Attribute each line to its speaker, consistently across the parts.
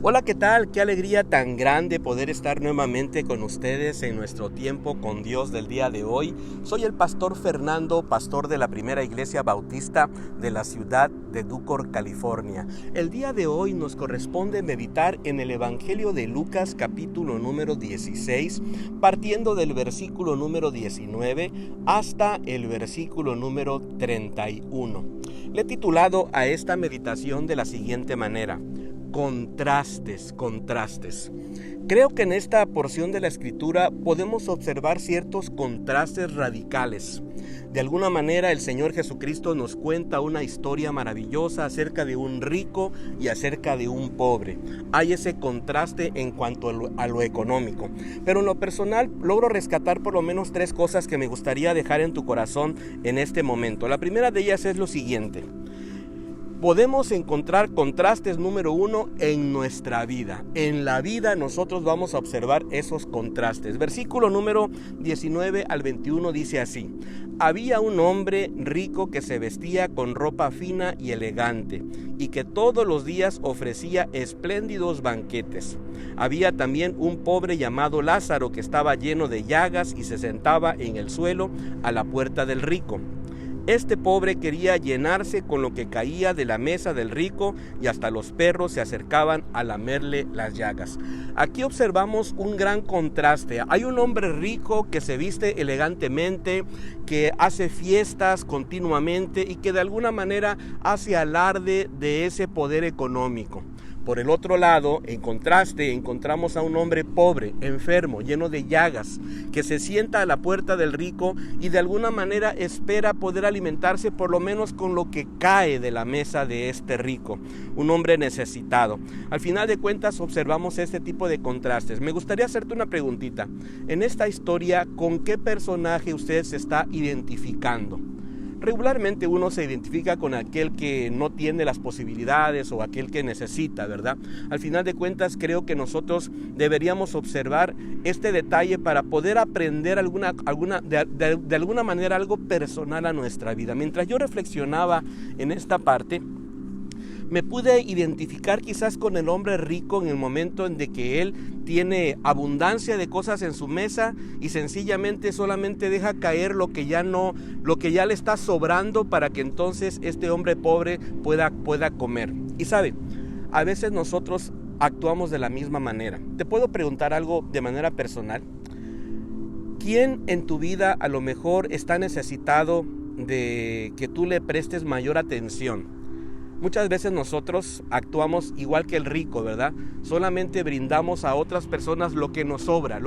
Speaker 1: Hola, ¿qué tal? Qué alegría tan grande poder estar nuevamente con ustedes en nuestro tiempo con Dios del día de hoy. Soy el pastor Fernando, pastor de la Primera Iglesia Bautista de la ciudad de Ducor, California. El día de hoy nos corresponde meditar en el Evangelio de Lucas, capítulo número 16, partiendo del versículo número 19 hasta el versículo número 31. Le he titulado a esta meditación de la siguiente manera: contrastes. Creo que en esta porción de la Escritura podemos observar ciertos contrastes radicales. De alguna manera el Señor Jesucristo nos cuenta una historia maravillosa acerca de un rico y acerca de un pobre. Hay ese contraste en cuanto a lo económico. Pero en lo personal logro rescatar por lo menos tres cosas que me gustaría dejar en tu corazón en este momento. La primera de ellas es lo siguiente: podemos encontrar contrastes, número uno, en nuestra vida. En la vida nosotros vamos a observar esos contrastes. Versículo número 19 al 21 dice así: había un hombre rico que se vestía con ropa fina y elegante, y que todos los días ofrecía espléndidos banquetes. Había también un pobre llamado Lázaro que estaba lleno de llagas y se sentaba en el suelo a la puerta del rico. Este pobre quería llenarse con lo que caía de la mesa del rico, y hasta los perros se acercaban a lamerle las llagas. Aquí observamos un gran contraste. Hay un hombre rico que se viste elegantemente, que hace fiestas continuamente y que de alguna manera hace alarde de ese poder económico. Por el otro lado, en contraste, encontramos a un hombre pobre, enfermo, lleno de llagas, que se sienta a la puerta del rico y de alguna manera espera poder alimentarse por lo menos con lo que cae de la mesa de este rico, un hombre necesitado. Al final de cuentas observamos este tipo de contrastes. Me gustaría hacerte una preguntita. En esta historia, ¿con qué personaje usted se está identificando? Regularmente uno se identifica con aquel que no tiene las posibilidades o aquel que necesita, ¿verdad? Al final de cuentas creo que nosotros deberíamos observar este detalle para poder aprender de alguna manera algo personal a nuestra vida. Mientras yo reflexionaba en esta parte, me pude identificar quizás con el hombre rico en el momento en de que él tiene abundancia de cosas en su mesa y sencillamente solamente deja caer lo que ya le está sobrando para que entonces este hombre pobre pueda comer. Y sabe, a veces nosotros actuamos de la misma manera. Te puedo preguntar algo de manera personal. ¿Quién en tu vida a lo mejor está necesitado de que tú le prestes mayor atención? Muchas veces nosotros actuamos igual que el rico, ¿verdad? Solamente brindamos a otras personas lo que nos sobra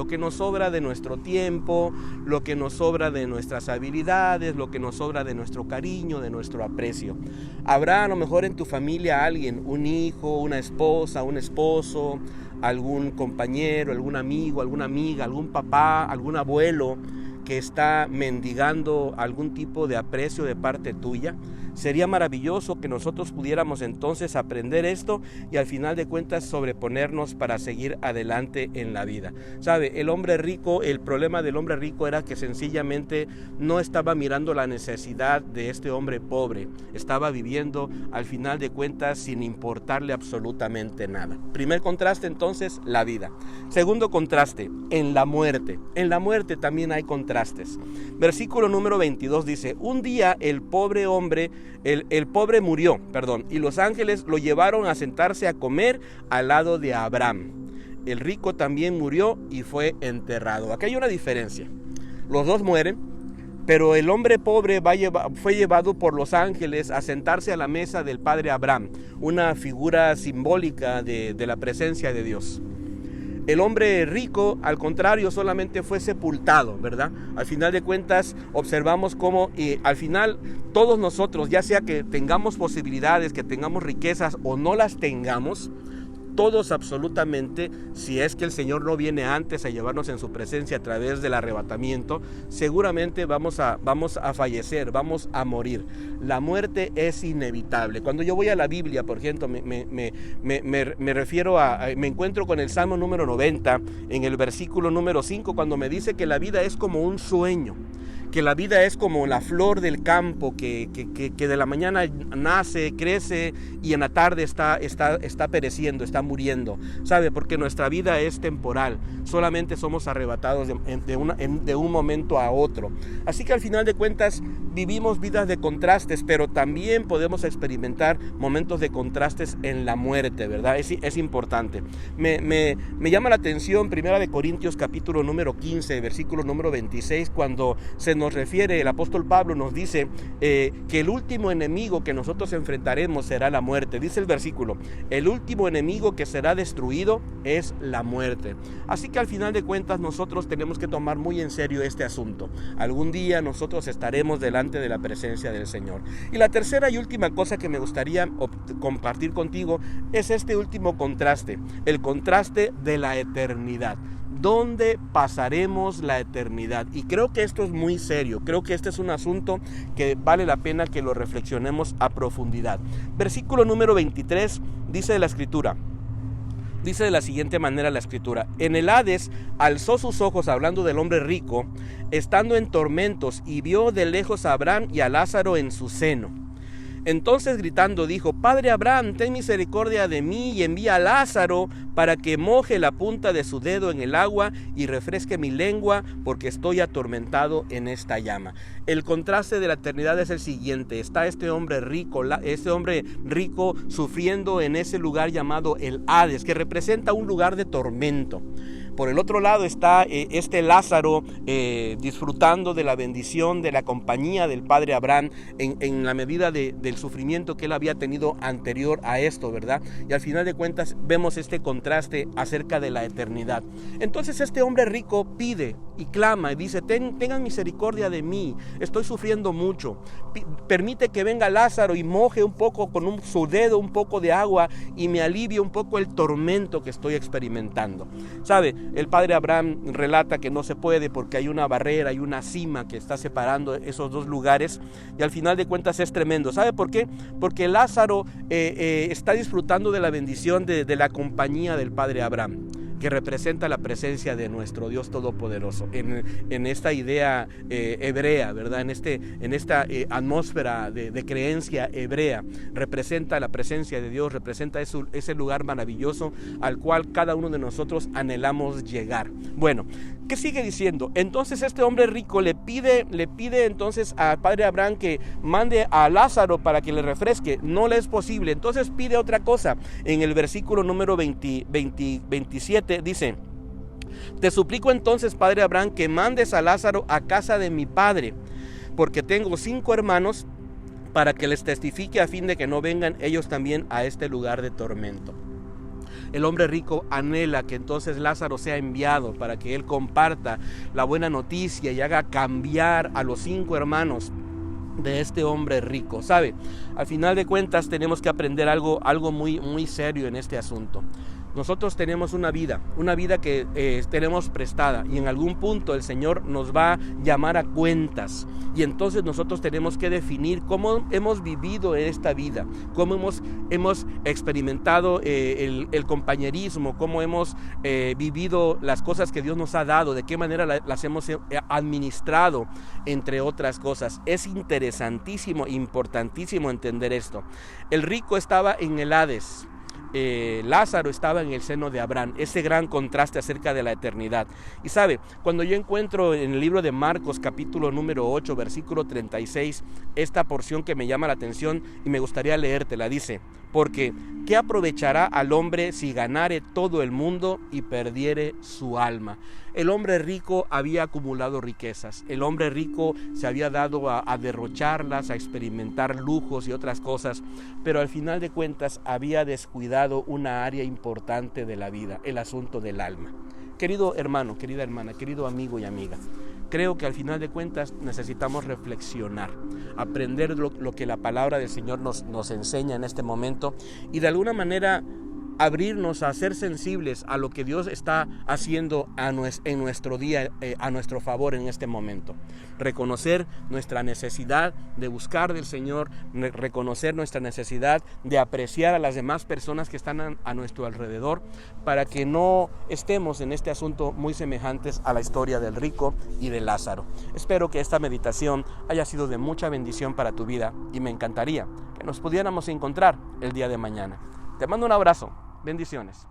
Speaker 1: de nuestro tiempo, lo que nos sobra de nuestras habilidades, lo que nos sobra de nuestro cariño, de nuestro aprecio. Habrá a lo mejor en tu familia alguien, un hijo, una esposa, un esposo, algún compañero, algún amigo, alguna amiga, algún papá, algún abuelo que está mendigando algún tipo de aprecio de parte tuya. Sería maravilloso que nosotros pudiéramos entonces aprender esto y al final de cuentas sobreponernos para seguir adelante en la vida. ¿Sabe? El problema del hombre rico era que sencillamente no estaba mirando la necesidad de este hombre pobre. Estaba viviendo al final de cuentas sin importarle absolutamente nada. Primer contraste entonces, la vida. Segundo contraste, en la muerte. En la muerte también hay contrastes. Versículo número 22 dice: un día el pobre murió, y los ángeles lo llevaron a sentarse a comer al lado de Abraham. El rico también murió y fue enterrado. Aquí hay una diferencia. Los dos mueren, pero el hombre pobre fue llevado por los ángeles a sentarse a la mesa del padre Abraham, una figura simbólica de la presencia de Dios. El hombre rico, al contrario, solamente fue sepultado, ¿verdad? Al final de cuentas, observamos cómo al final todos nosotros, ya sea que tengamos posibilidades, que tengamos riquezas o no las tengamos, todos absolutamente, si es que el Señor no viene antes a llevarnos en su presencia a través del arrebatamiento, seguramente vamos a fallecer, vamos a morir. La muerte es inevitable. Cuando yo voy a la Biblia, por ejemplo, me encuentro con el Salmo número 90, en el versículo número 5, cuando me dice que la vida es como un sueño, que la vida es como la flor del campo que de la mañana nace, crece y en la tarde está pereciendo, está muriendo, ¿sabe? Porque nuestra vida es temporal, solamente somos arrebatados de un momento a otro. Así que al final de cuentas vivimos vidas de contrastes, pero también podemos experimentar momentos de contrastes en la muerte, ¿verdad? Es importante. Me llama la atención 1 Corintios capítulo número 15, versículo número 26, cuando se nos refiere, el apóstol Pablo nos dice que el último enemigo que nosotros enfrentaremos será la muerte. Dice el versículo, el último enemigo que será destruido es la muerte. Así que al final de cuentas nosotros tenemos que tomar muy en serio este asunto. Algún día nosotros estaremos delante de la presencia del Señor. Y la tercera y última cosa que me gustaría compartir contigo es este último contraste, el contraste de la eternidad. ¿Dónde pasaremos la eternidad? Y creo que esto es muy serio, creo que este es un asunto que vale la pena que lo reflexionemos a profundidad. Versículo número 23 dice de la Escritura, dice de la siguiente manera la Escritura: en el Hades alzó sus ojos, hablando del hombre rico, estando en tormentos, y vio de lejos a Abraham y a Lázaro en su seno. Entonces gritando dijo: Padre Abraham, ten misericordia de mí y envía a Lázaro para que moje la punta de su dedo en el agua y refresque mi lengua, porque estoy atormentado en esta llama. El contraste de la eternidad es el siguiente: está este hombre rico sufriendo en ese lugar llamado el Hades, que representa un lugar de tormento. Por el otro lado está este Lázaro disfrutando de la bendición, de la compañía del padre Abraham en la medida del sufrimiento que él había tenido anterior a esto, ¿verdad? Y al final de cuentas vemos este contraste acerca de la eternidad. Entonces este hombre rico pide y clama y dice: tengan misericordia de mí, estoy sufriendo mucho. Permite que venga Lázaro y moje un poco con su dedo un poco de agua y me alivie un poco el tormento que estoy experimentando. ¿Sabe? El padre Abraham relata que no se puede porque hay una barrera, hay una cima que está separando esos dos lugares, y al final de cuentas es tremendo. ¿Sabe por qué? Porque Lázaro está disfrutando de la bendición de la compañía del padre Abraham, que representa la presencia de nuestro Dios Todopoderoso en esta idea hebrea, ¿verdad? En esta atmósfera de creencia hebrea, representa la presencia de Dios, representa ese lugar maravilloso al cual cada uno de nosotros anhelamos llegar. Bueno, ¿qué sigue diciendo? Entonces este hombre rico le pide entonces al padre Abraham que mande a Lázaro para que le refresque. No le es posible. Entonces pide otra cosa. En el versículo número 27 dice: te suplico entonces, padre Abraham, que mandes a Lázaro a casa de mi padre, porque tengo 5 hermanos, para que les testifique a fin de que no vengan ellos también a este lugar de tormento. El hombre rico anhela que entonces Lázaro sea enviado para que él comparta la buena noticia y haga cambiar a los 5 hermanos de este hombre rico. ¿Sabe? Al final de cuentas tenemos que aprender algo muy, muy serio en este asunto. Nosotros tenemos una vida que tenemos prestada, y en algún punto el Señor nos va a llamar a cuentas, y entonces nosotros tenemos que definir cómo hemos vivido esta vida, cómo hemos experimentado el compañerismo, cómo hemos vivido las cosas que Dios nos ha dado, de qué manera las hemos administrado, entre otras cosas. Es interesantísimo, importantísimo entender esto. El rico estaba en el Hades, Lázaro estaba en el seno de Abraham. Ese gran contraste acerca de la eternidad. Y sabe, cuando yo encuentro en el libro de Marcos capítulo número 8 versículo 36 esta porción que me llama la atención y me gustaría leértela, dice: porque ¿qué aprovechará al hombre si ganare todo el mundo y perdiere su alma? El hombre rico había acumulado riquezas. El hombre rico se había dado a derrocharlas, a experimentar lujos y otras cosas, pero al final de cuentas había descuidado una área importante de la vida, el asunto del alma. Querido hermano, querida hermana, querido amigo y amiga, creo que al final de cuentas necesitamos reflexionar, aprender lo que la palabra del Señor nos enseña en este momento, y de alguna manera abrirnos a ser sensibles a lo que Dios está haciendo en nuestro día, a nuestro favor en este momento. Reconocer nuestra necesidad de buscar del Señor, reconocer nuestra necesidad de apreciar a las demás personas que están a nuestro alrededor, para que no estemos en este asunto muy semejantes a la historia del rico y de Lázaro. Espero que esta meditación haya sido de mucha bendición para tu vida y me encantaría que nos pudiéramos encontrar el día de mañana. Te mando un abrazo. Bendiciones.